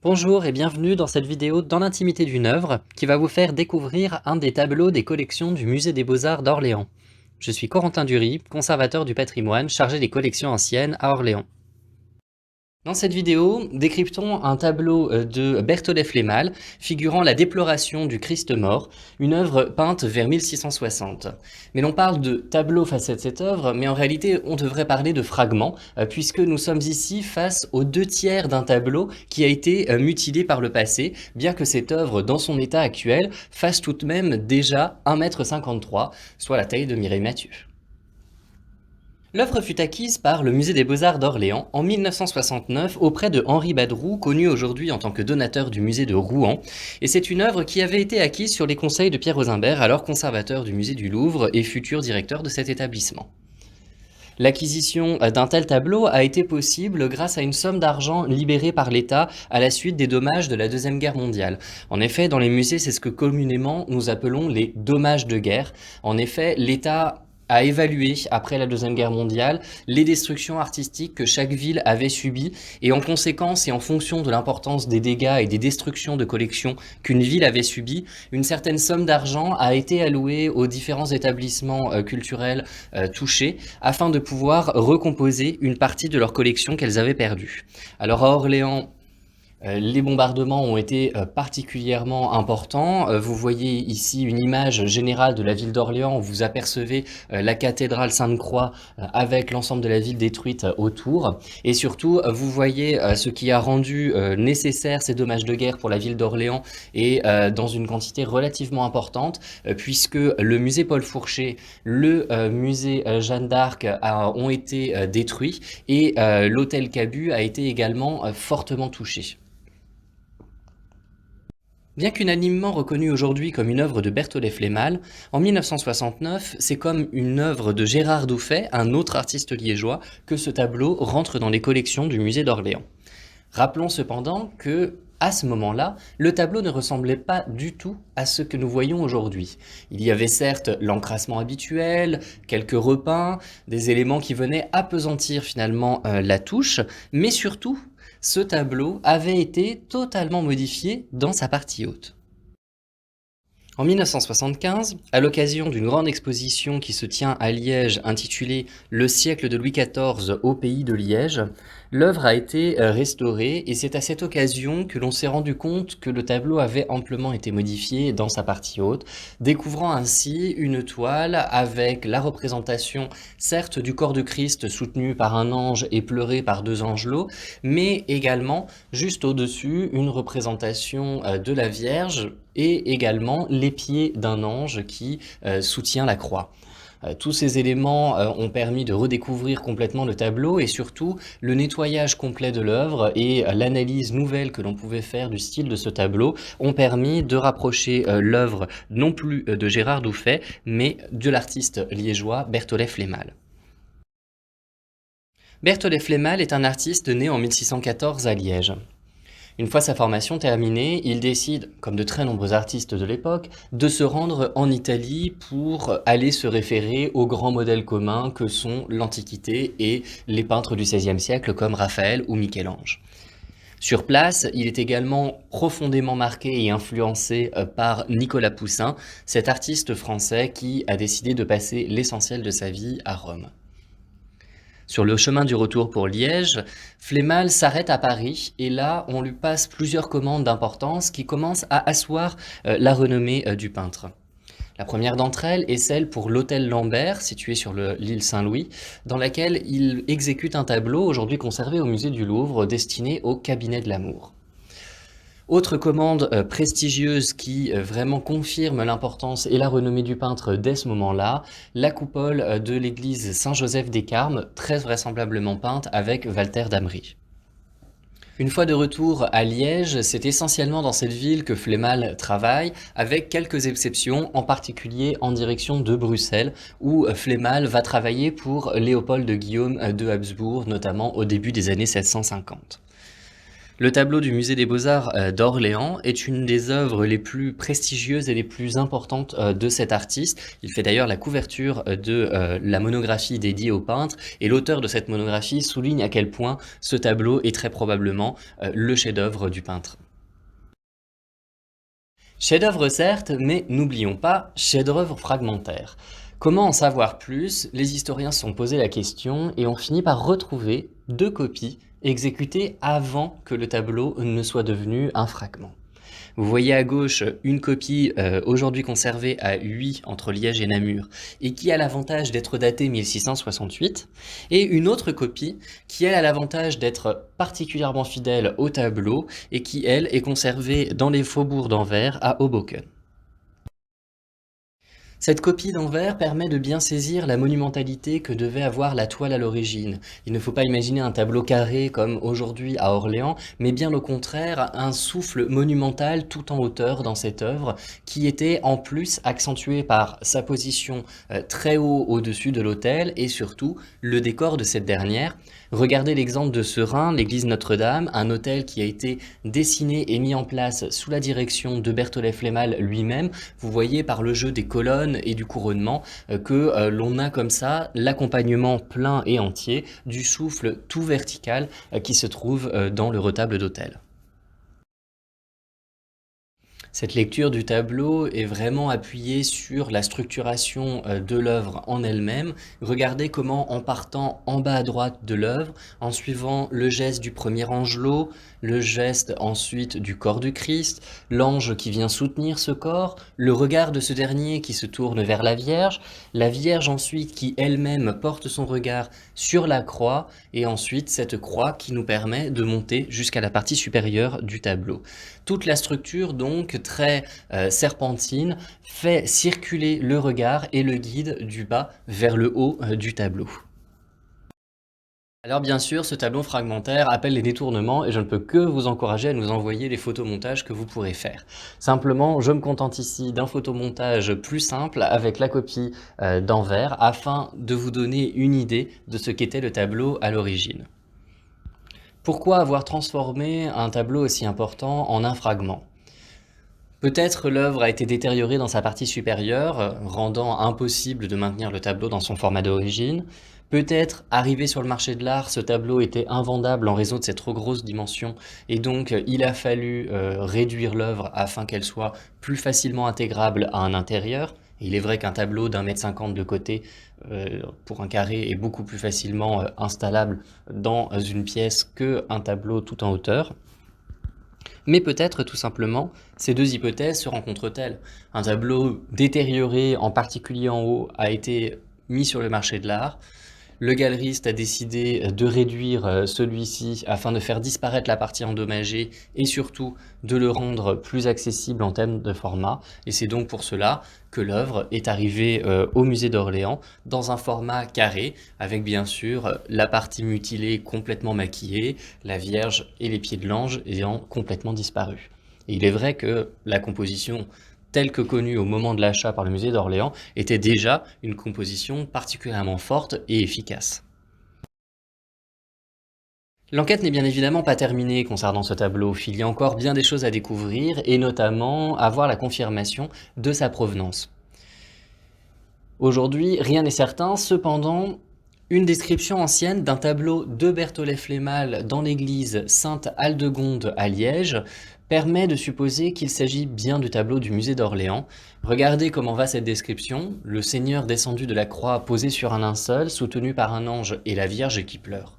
Bonjour et bienvenue dans cette vidéo dans l'intimité d'une œuvre qui va vous faire découvrir un des tableaux des collections du Musée des Beaux-Arts d'Orléans. Je suis Corentin Dury, conservateur du patrimoine chargé des collections anciennes à Orléans. Dans cette vidéo, décryptons un tableau de Berthollet Flémal figurant la déploration du Christ mort, une œuvre peinte vers 1660. Mais l'on parle de tableau face à cette œuvre, mais en réalité on devrait parler de fragments, puisque nous sommes ici face aux 2/3 d'un tableau qui a été mutilé par le passé, bien que cette œuvre, dans son état actuel, fasse tout de même déjà 1,53 m, soit la taille de Mireille Mathieu. L'œuvre fut acquise par le Musée des Beaux-Arts d'Orléans en 1969 auprès de Henri Badrou, connu aujourd'hui en tant que donateur du musée de Rouen, et c'est une œuvre qui avait été acquise sur les conseils de Pierre Rosenberg, alors conservateur du musée du Louvre et futur directeur de cet établissement. L'acquisition d'un tel tableau a été possible grâce à une somme d'argent libérée par l'État à la suite des dommages de la Deuxième Guerre mondiale. En effet, dans les musées, c'est ce que communément nous appelons les dommages de guerre. En effet, l'État a évalué, après la Deuxième Guerre mondiale, les destructions artistiques que chaque ville avait subies, et en conséquence et en fonction de l'importance des dégâts et des destructions de collections qu'une ville avait subies, une certaine somme d'argent a été allouée aux différents établissements culturels touchés, afin de pouvoir recomposer une partie de leur collection qu'elles avaient perdue. Alors à Orléans, les bombardements ont été particulièrement importants. Vous voyez ici une image générale de la ville d'Orléans. Vous apercevez la cathédrale Sainte-Croix avec l'ensemble de la ville détruite autour. Et surtout, vous voyez ce qui a rendu nécessaire ces dommages de guerre pour la ville d'Orléans et dans une quantité relativement importante, puisque le musée Paul Fourchet, le musée Jeanne d'Arc ont été détruits et l'hôtel Cabu a été également fortement touché. Bien qu'unanimement reconnue aujourd'hui comme une œuvre de Berthollet Flémal, en 1969, c'est comme une œuvre de Gérard Douffet, un autre artiste liégeois, que ce tableau rentre dans les collections du musée d'Orléans. Rappelons cependant que, à ce moment-là, le tableau ne ressemblait pas du tout à ce que nous voyons aujourd'hui. Il y avait certes l'encrassement habituel, quelques repeints, des éléments qui venaient appesantir finalement la touche, mais surtout, ce tableau avait été totalement modifié dans sa partie haute. En 1975, à l'occasion d'une grande exposition qui se tient à Liège intitulée « Le siècle de Louis XIV au pays de Liège », l'œuvre a été restaurée et c'est à cette occasion que l'on s'est rendu compte que le tableau avait amplement été modifié dans sa partie haute, découvrant ainsi une toile avec la représentation certes du corps de Christ soutenu par un ange et pleuré par deux angelots, mais également juste au-dessus une représentation de la Vierge et également les pieds d'un ange qui soutient la croix. Tous ces éléments ont permis de redécouvrir complètement le tableau et surtout le nettoyage complet de l'œuvre et l'analyse nouvelle que l'on pouvait faire du style de ce tableau ont permis de rapprocher l'œuvre non plus de Gérard Douffet mais de l'artiste liégeois Berthollet Flémal. Berthollet Flémal est un artiste né en 1614 à Liège. Une fois sa formation terminée, il décide, comme de très nombreux artistes de l'époque, de se rendre en Italie pour aller se référer aux grands modèles communs que sont l'Antiquité et les peintres du XVIe siècle comme Raphaël ou Michel-Ange. Sur place, il est également profondément marqué et influencé par Nicolas Poussin, cet artiste français qui a décidé de passer l'essentiel de sa vie à Rome. Sur le chemin du retour pour Liège, Flémal s'arrête à Paris et là on lui passe plusieurs commandes d'importance qui commencent à asseoir la renommée du peintre. La première d'entre elles est celle pour l'hôtel Lambert, situé sur l'île Saint-Louis, dans laquelle il exécute un tableau aujourd'hui conservé au musée du Louvre destiné au cabinet de l'amour. Autre commande prestigieuse qui vraiment confirme l'importance et la renommée du peintre dès ce moment-là, la coupole de l'église Saint-Joseph des Carmes, très vraisemblablement peinte avec Walter Damry. Une fois de retour à Liège, c'est essentiellement dans cette ville que Flémal travaille, avec quelques exceptions, en particulier en direction de Bruxelles, où Flémal va travailler pour Léopold de Guillaume de Habsbourg, notamment au début des années 750. Le tableau du musée des Beaux-Arts d'Orléans est une des œuvres les plus prestigieuses et les plus importantes de cet artiste. Il fait d'ailleurs la couverture de la monographie dédiée au peintre, et l'auteur de cette monographie souligne à quel point ce tableau est très probablement le chef-d'œuvre du peintre. Chef-d'œuvre certes, mais n'oublions pas, chef-d'œuvre fragmentaire. Comment en savoir plus? Les historiens se sont posé la question et ont fini par retrouver deux copies exécutées avant que le tableau ne soit devenu un fragment. Vous voyez à gauche une copie aujourd'hui conservée à Huy entre Liège et Namur et qui a l'avantage d'être datée 1668, et une autre copie qui elle a l'avantage d'être particulièrement fidèle au tableau et qui elle est conservée dans les faubourgs d'Anvers à Hoboken. Cette copie d'Anvers permet de bien saisir la monumentalité que devait avoir la toile à l'origine. Il ne faut pas imaginer un tableau carré comme aujourd'hui à Orléans, mais bien au contraire un souffle monumental tout en hauteur dans cette œuvre, qui était en plus accentué par sa position très haut au-dessus de l'autel et surtout le décor de cette dernière. Regardez l'exemple de Seraing, l'église Notre-Dame, un autel qui a été dessiné et mis en place sous la direction de Berthollet Flémal lui-même. Vous voyez par le jeu des colonnes et du couronnement que l'on a comme ça l'accompagnement plein et entier du souffle tout vertical qui se trouve dans le retable d'autel. Cette lecture du tableau est vraiment appuyée sur la structuration de l'œuvre en elle-même. Regardez comment, en partant en bas à droite de l'œuvre, en suivant le geste du premier angelot, le geste ensuite du corps du Christ, l'ange qui vient soutenir ce corps, le regard de ce dernier qui se tourne vers la Vierge ensuite qui elle-même porte son regard sur la croix, et ensuite cette croix qui nous permet de monter jusqu'à la partie supérieure du tableau. Toute la structure donc très serpentine fait circuler le regard et le guide du bas vers le haut du tableau. Alors bien sûr, ce tableau fragmentaire appelle les détournements et je ne peux que vous encourager à nous envoyer les photomontages que vous pourrez faire. Simplement, je me contente ici d'un photomontage plus simple avec la copie d'Anvers afin de vous donner une idée de ce qu'était le tableau à l'origine. Pourquoi avoir transformé un tableau aussi important en un fragment? Peut-être l'œuvre a été détériorée dans sa partie supérieure, rendant impossible de maintenir le tableau dans son format d'origine. Peut-être, arrivé sur le marché de l'art, ce tableau était invendable en raison de ses trop grosses dimensions, et donc il a fallu réduire l'œuvre afin qu'elle soit plus facilement intégrable à un intérieur. Il est vrai qu'un tableau d'1,50 m de côté pour un carré est beaucoup plus facilement installable dans une pièce qu'un tableau tout en hauteur. Mais peut-être tout simplement, ces deux hypothèses se rencontrent-elles. Un tableau détérioré, en particulier en haut, a été mis sur le marché de l'art. Le galeriste a décidé de réduire celui-ci afin de faire disparaître la partie endommagée et surtout de le rendre plus accessible en termes de format. Et c'est donc pour cela que l'œuvre est arrivée au musée d'Orléans dans un format carré, avec bien sûr la partie mutilée complètement maquillée, la Vierge et les pieds de l'ange ayant complètement disparu. Et il est vrai que la composition telle que connue au moment de l'achat par le musée d'Orléans, était déjà une composition particulièrement forte et efficace. L'enquête n'est bien évidemment pas terminée concernant ce tableau, il y a encore bien des choses à découvrir et notamment avoir la confirmation de sa provenance. Aujourd'hui, rien n'est certain, cependant, une description ancienne d'un tableau de Berthollet Flémal dans l'église Sainte-Aldegonde à Liège permet de supposer qu'il s'agit bien du tableau du musée d'Orléans. Regardez comment va cette description. Le Seigneur descendu de la croix posé sur un linceul, soutenu par un ange et la Vierge qui pleure.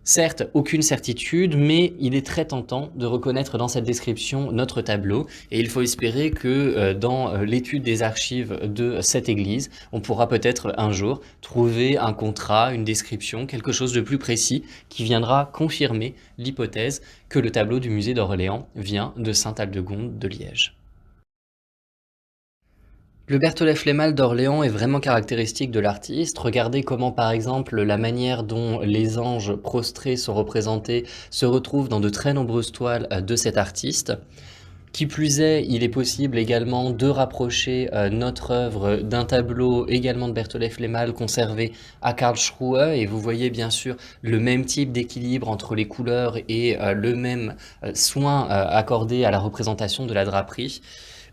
Certes, aucune certitude, mais il est très tentant de reconnaître dans cette description notre tableau, et il faut espérer que dans l'étude des archives de cette église, on pourra peut-être un jour trouver un contrat, une description, quelque chose de plus précis qui viendra confirmer l'hypothèse que le tableau du musée d'Orléans vient de Sainte-Aldegonde de Liège. Le Berthollet Flémal d'Orléans est vraiment caractéristique de l'artiste. Regardez comment, par exemple, la manière dont les anges prostrés sont représentés se retrouve dans de très nombreuses toiles de cet artiste. Qui plus est, il est possible également de rapprocher notre œuvre d'un tableau également de Berthollet Flémal conservé à Karlsruhe, et vous voyez bien sûr le même type d'équilibre entre les couleurs et le même soin accordé à la représentation de la draperie.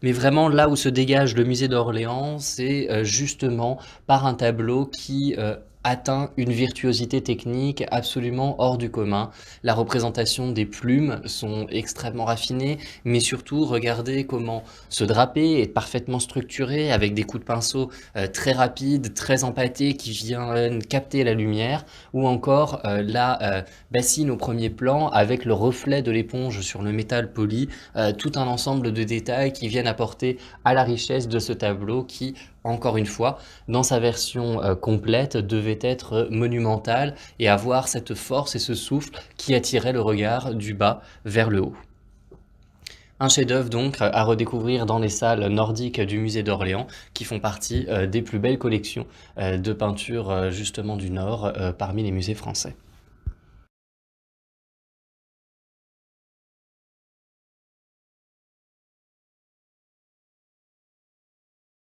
Mais vraiment, là où se dégage le musée d'Orléans, c'est justement par un tableau qui atteint une virtuosité technique absolument hors du commun. La représentation des plumes sont extrêmement raffinées, mais surtout, regardez comment ce drapé est parfaitement structuré, avec des coups de pinceau très rapides, très empâtés, qui viennent capter la lumière, ou encore la bassine au premier plan, avec le reflet de l'éponge sur le métal poli, tout un ensemble de détails qui viennent apporter à la richesse de ce tableau qui, encore une fois, dans sa version complète, devait être monumental et avoir cette force et ce souffle qui attirait le regard du bas vers le haut. Un chef-d'œuvre donc à redécouvrir dans les salles nordiques du musée d'Orléans, qui font partie des plus belles collections de peintures justement du Nord parmi les musées français.